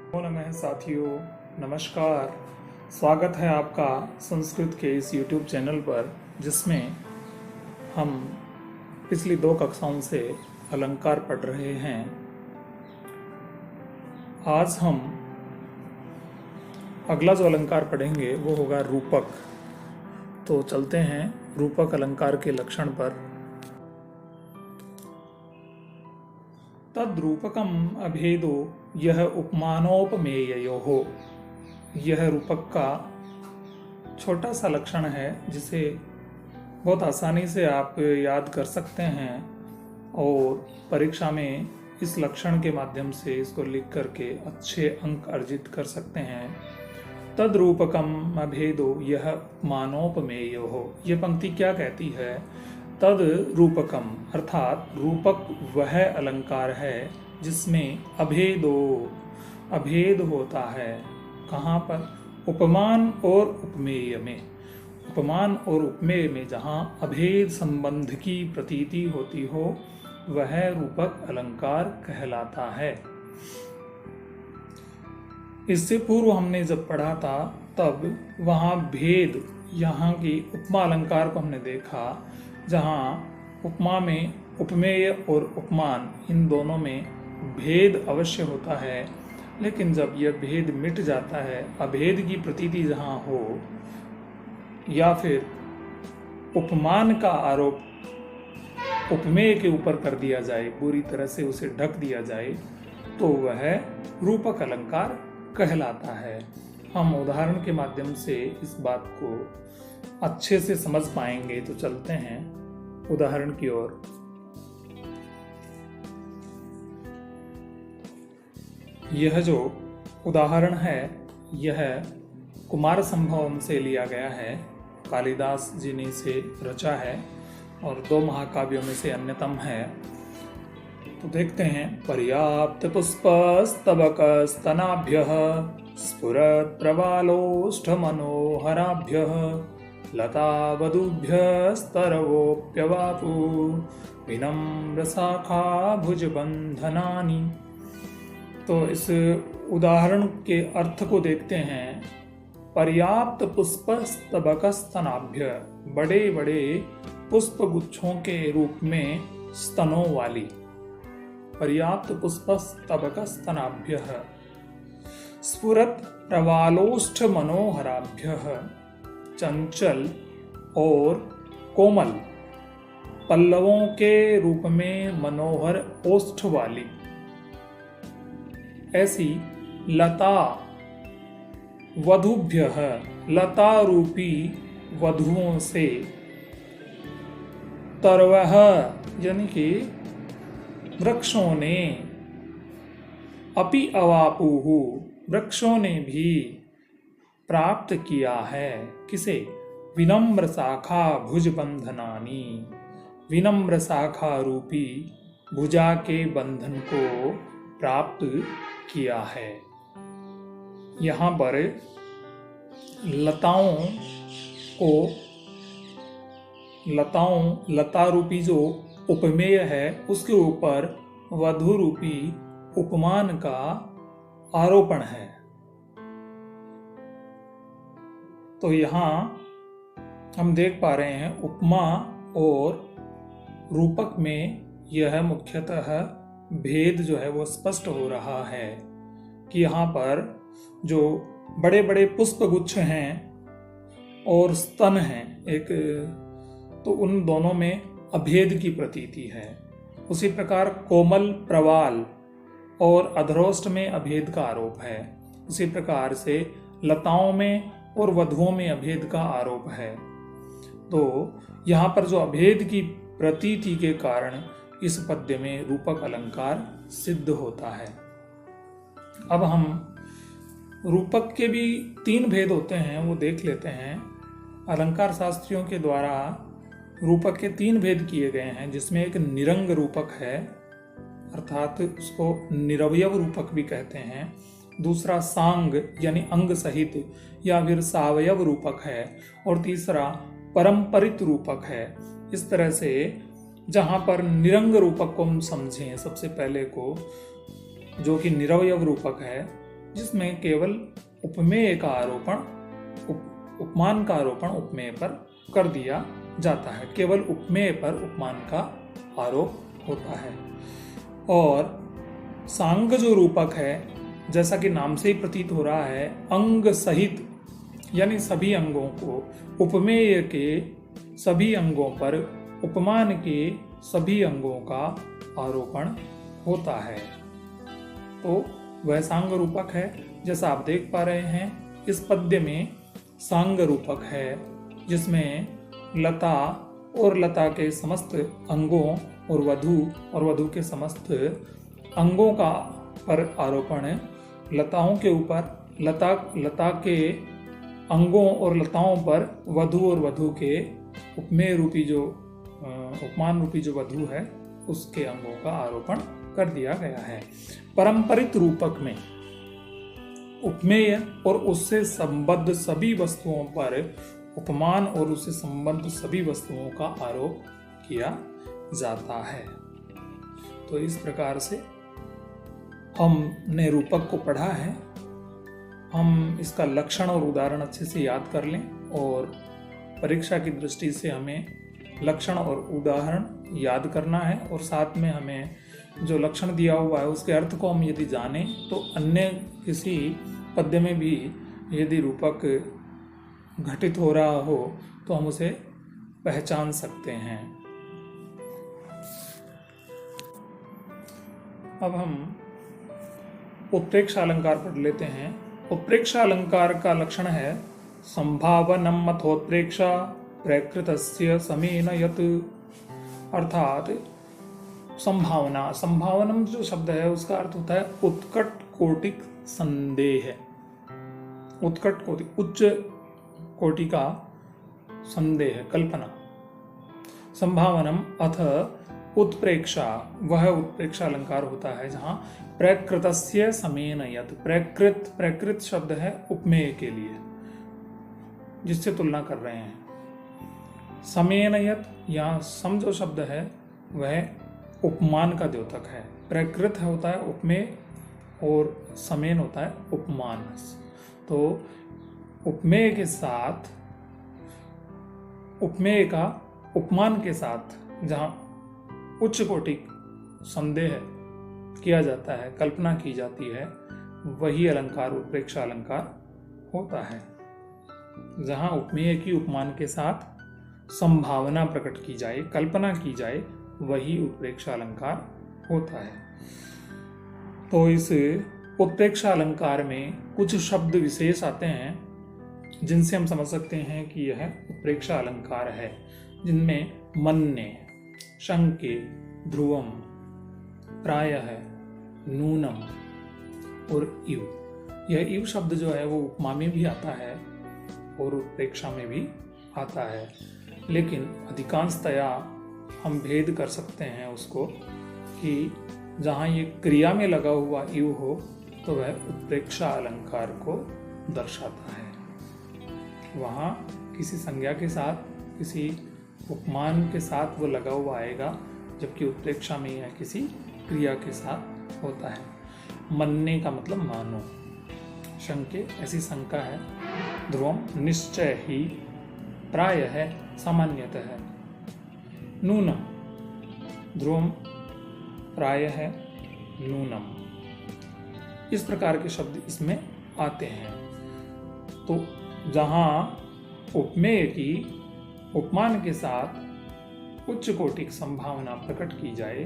नमः साथियों, नमस्कार। स्वागत है आपका संस्कृत के इस YouTube चैनल पर, जिसमें हम पिछली 2 कक्षाओं से अलंकार पढ़ रहे हैं। आज हम अगला जो अलंकार पढ़ेंगे वो होगा रूपक। तो चलते हैं रूपक अलंकार के लक्षण पर। तद्रूपकम अभेदो यह उपमानोपमेयो। यह रूपक का छोटा सा लक्षण है जिसे बहुत आसानी से आप याद कर सकते हैं और परीक्षा में इस लक्षण के माध्यम से इसको लिख करके अच्छे अंक अर्जित कर सकते हैं। तद्रूपकम अभेदो यह उपमानोपमेयो। यह पंक्ति क्या कहती है? तद रूपकम अर्थात रूपक वह अलंकार है जिसमें अभेद होता है। कहाँ पर? उपमान और उपमेय में। उपमान और उपमेय में जहाँ अभेद संबंध की प्रतीति होती हो वह रूपक अलंकार कहलाता है। इससे पूर्व हमने जब पढ़ा था तब वहाँ भेद, यहाँ की उपमा अलंकार को हमने देखा, जहाँ उपमा में उपमेय और उपमान इन दोनों में भेद अवश्य होता है, लेकिन जब यह भेद मिट जाता है, अभेद की प्रतीति जहाँ हो या फिर उपमान का आरोप उपमेय के ऊपर कर दिया जाए, पूरी तरह से उसे ढक दिया जाए, तो वह रूपक अलंकार कहलाता है। हम उदाहरण के माध्यम से इस बात को अच्छे से समझ पाएंगे। तो चलते हैं उदाहरण की ओर। यह जो उदाहरण है यह कुमार संभवम से लिया गया है। कालिदास जी ने इसे रचा है और 2 महाकाव्यों में से अन्यतम है। तो देखते हैं। पर्याप्त पुष्पस्तबकस्तनाभ्यः स्फुरत् प्रवालोष्ठ मनोहराभ्यः लता वधूभ्यस्तरवोऽप्यवापु विनम्र शाखा भुजबन्धनानि। तो इस उदाहरण के अर्थ को देखते हैं। पर्याप्त पुष्पस्तबकस्तनाभ्य, बड़े बड़े पुष्पगुच्छों के रूप में स्तनों वाली। पर्याप्त पुष्पस्तबकस्तनाभ्यः स्फुरत् प्रवालोष्ठ मनोहराभ्यः, चंचल और कोमल पल्लवों के रूप में मनोहर ओष्ठ वाली ऐसी लता वधूभ्यः, लता रूपी वधुओं से, तरवः यानी कि वृक्षों ने, अपि अवापुहु वृक्षों ने भी प्राप्त किया है। किसे? विनम्र शाखा भुजबंधनानि, विनम्र शाखा रूपी भुजा के बंधन को प्राप्त किया है। यहाँ पर लता रूपी जो उपमेय है उसके ऊपर वधु रूपी उपमान का आरोपण है। तो यहाँ हम देख पा रहे हैं उपमा और रूपक में यह मुख्यतः भेद जो है वो स्पष्ट हो रहा है कि यहाँ पर जो बड़े बड़े पुष्पगुच्छ हैं और स्तन हैं एक, तो उन दोनों में अभेद की प्रतीति है। उसी प्रकार कोमल प्रवाल और अधरोष्ठ में अभेद का आरोप है। उसी प्रकार से लताओं में और वधुओं में अभेद का आरोप है। तो यहाँ पर जो अभेद की प्रतीति के कारण इस पद्य में रूपक अलंकार सिद्ध होता है। अब हम रूपक के भी 3 भेद होते हैं, वो देख लेते हैं। अलंकार शास्त्रियों के द्वारा रूपक के 3 भेद किए गए हैं, जिसमें एक निरंग रूपक है, अर्थात उसको निरवयव रूपक भी कहते हैं। दूसरा सांग यानी अंग सहित या फिर सावयव रूपक है, और तीसरा परंपरित रूपक है। इस तरह से जहाँ पर निरंग रूपक को हम समझें सबसे पहले को, जो कि निरवयव रूपक है, जिसमें केवल उपमेय का आरोपण उपमान का आरोपण उपमेय पर कर दिया जाता है। केवल उपमेय पर उपमान का आरोप होता है। और सांग जो रूपक है, जैसा कि नाम से ही प्रतीत हो रहा है, अंग सहित यानी सभी अंगों को, उपमेय के सभी अंगों पर उपमान के सभी अंगों का आरोपण होता है। तो वह सांग रूपक है। जैसा आप देख पा रहे हैं, इस पद्य में सांग रूपक है जिसमें लता और लता के समस्त अंगों और वधु के समस्त अंगों का पर आरोपण है। लताओं के ऊपर लता के अंगों और लताओं पर वधु और वधु के उपमेय रूपी जो उपमान रूपी जो वधु है उसके अंगों का आरोपण कर दिया गया है। परंपरित रूपक में उपमेय और उससे संबद्ध सभी वस्तुओं पर उपमान और उससे संबद्ध सभी वस्तुओं का आरोप किया जाता है। तो इस प्रकार से हमने रूपक को पढ़ा है। हम इसका लक्षण और उदाहरण अच्छे से याद कर लें और परीक्षा की दृष्टि से हमें लक्षण और उदाहरण याद करना है, और साथ में हमें जो लक्षण दिया हुआ है उसके अर्थ को हम यदि जानें तो अन्य किसी पद्य में भी यदि रूपक घटित हो रहा हो तो हम उसे पहचान सकते हैं। अब हम उत्प्रेक्षा अलंकार पढ़ लेते हैं। उत्प्रेक्षा अलंकार का लक्षण है संभावनम अथोत्प्रेक्षा प्रकृतस्य समेन यत्, अर्थात संभावना। संभावनम जो शब्द है उसका अर्थ होता है उत्कट कोटिक संदेह। उत्कट कोटि, उच्च कोटि का संदेह, कल्पना। संभावनम अथ उत्प्रेक्षा, वह उत्प्रेक्षा अलंकार होता है जहां प्रकृतस्य समेन यत्, प्रकृत शब्द है उपमेय के लिए जिससे तुलना कर रहे हैं। समेन यत्, यहाँ सम जो शब्द है वह उपमान का द्योतक है। प्रकृत होता है उपमेय और समेन होता है उपमान। तो उपमेय के साथ, उपमेय का उपमान के साथ जहाँ उच्च कोटि संदेह किया जाता है, कल्पना की जाती है, वही अलंकार उत्प्रेक्षा अलंकार होता है। जहाँ उपमेय की उपमान के साथ संभावना प्रकट की जाए, कल्पना की जाए, वही उत्प्रेक्षा अलंकार होता है। तो इस उत्प्रेक्षा अलंकार में कुछ शब्द विशेष आते हैं जिनसे हम समझ सकते हैं कि यह उत्प्रेक्षा अलंकार है, जिनमें मन्ये, शंके, ध्रुवम, प्रायः, नूनम और इव। यह इव शब्द जो है वो उपमा में भी आता है और उत्प्रेक्षा में भी आता है, लेकिन अधिकांशतया हम भेद कर सकते हैं उसको कि जहाँ ये क्रिया में लगा हुआ इव हो तो वह उत्प्रेक्षा अलंकार को दर्शाता है। वहाँ किसी संज्ञा के साथ, किसी उपमान के साथ वो लगा हुआ आएगा, जबकि उत्प्रेक्षा में यह किसी क्रिया के साथ होता है। मन्ने का मतलब मानो, शंके ऐसी शंका है, ध्रुवम निश्चय ही, प्रायः है सामान्यतः है, नूनम ध्रुवम प्रायः है नूनम, इस प्रकार के शब्द इसमें आते हैं। तो जहाँ उपमेय की उपमान के साथ उच्च कोटि संभावना प्रकट की जाए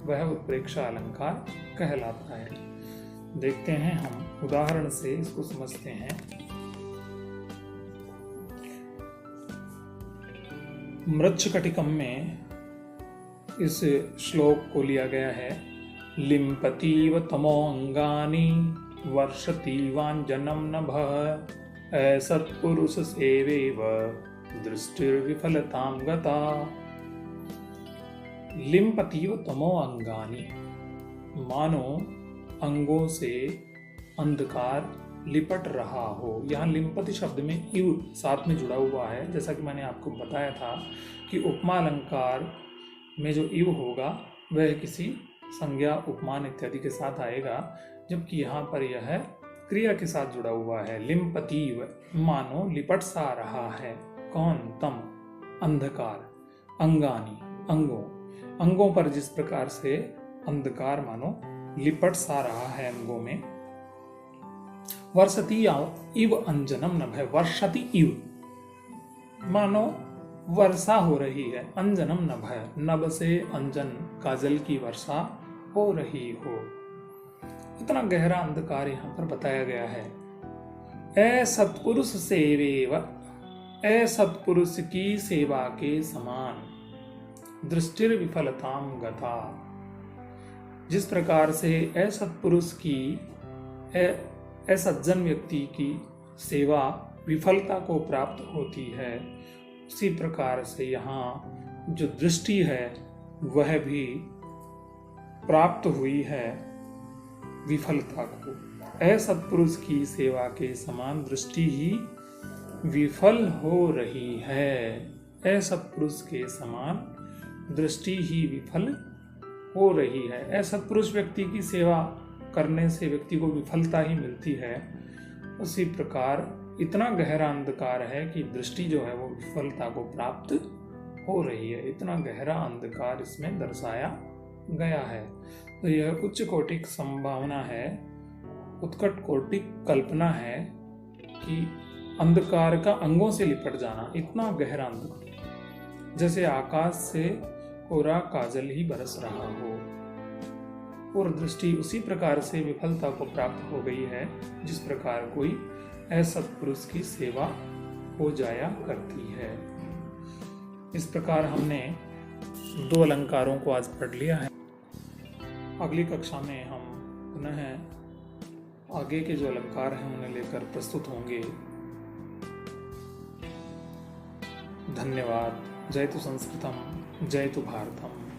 वह उत्प्रेक्षा अलंकार कहलाता है। देखते हैं, हम उदाहरण से इसको समझते हैं। मृच्छकटिकम में इस श्लोक को लिया गया है। लिम्पतीव तमो अंगानि वर्षतीवांजनम नभः असत्पुरुष सेवेव दृष्टिर्विफलतां गता। लिम्पतीव तमो अंगानि, मानो अंगों से अंधकार लिपट रहा हो। यहाँ लिम्पति शब्द में इव साथ में जुड़ा हुआ है। जैसा कि मैंने आपको बताया था कि उपमा अलंकार में जो इव होगा वह किसी संज्ञा, उपमान इत्यादि के साथ आएगा, जबकि यहाँ पर यह क्रिया के साथ जुड़ा हुआ है। लिम्पतीव मानो लिपट सा रहा है। कौन? तम अंधकार। अंगानी अंगों, अंगों पर जिस प्रकार से अंधकार मानो लिपट सा रहा है अंगों में। वर्षति इव अंजनम नभ है। वर्षति इव मानो वर्षा हो रही है। अंजनम नभ है, नभ से अंजन काजल की वर्षा हो रही हो। इतना गहरा अंधकार यहाँ पर बताया गया है। ए सत्पुरुष सेवेव, ए सत्पुरुष की सेवा के समान दृष्टिर विफलताम गता। जिस प्रकार से असत्पुरुष की, असज्जन व्यक्ति की सेवा विफलता को प्राप्त होती है, उसी प्रकार से यहाँ जो दृष्टि है वह भी प्राप्त हुई है विफलता को। असत्पुरुष की सेवा के समान दृष्टि ही विफल हो रही है। असत्पुरुष के समान दृष्टि ही विफल हो रही है। असत्पुरुष व्यक्ति की सेवा करने से व्यक्ति को विफलता ही मिलती है, उसी प्रकार इतना गहरा अंधकार है कि दृष्टि जो है वो विफलता को प्राप्त हो रही है। इतना गहरा अंधकार इसमें दर्शाया गया है। तो यह उच्च कोटिक संभावना है, उत्कट कोटिक कल्पना है कि अंधकार का अंगों से लिपट जाना। इतना गहरा अंधकार जैसे आकाश से कोरा काजल ही बरस रहा हो। और दृष्टि उसी प्रकार से विफलता को प्राप्त हो गई है जिस प्रकार कोई असत्पुरुष की सेवा हो जाया करती है। इस प्रकार हमने 2 अलंकारों को आज पढ़ लिया है। अगली कक्षा में हम पुनः आगे के जो अलंकार हैं उन्हें लेकर प्रस्तुत होंगे। धन्यवाद। जय तु संस्कृतम, जय तु भारतम।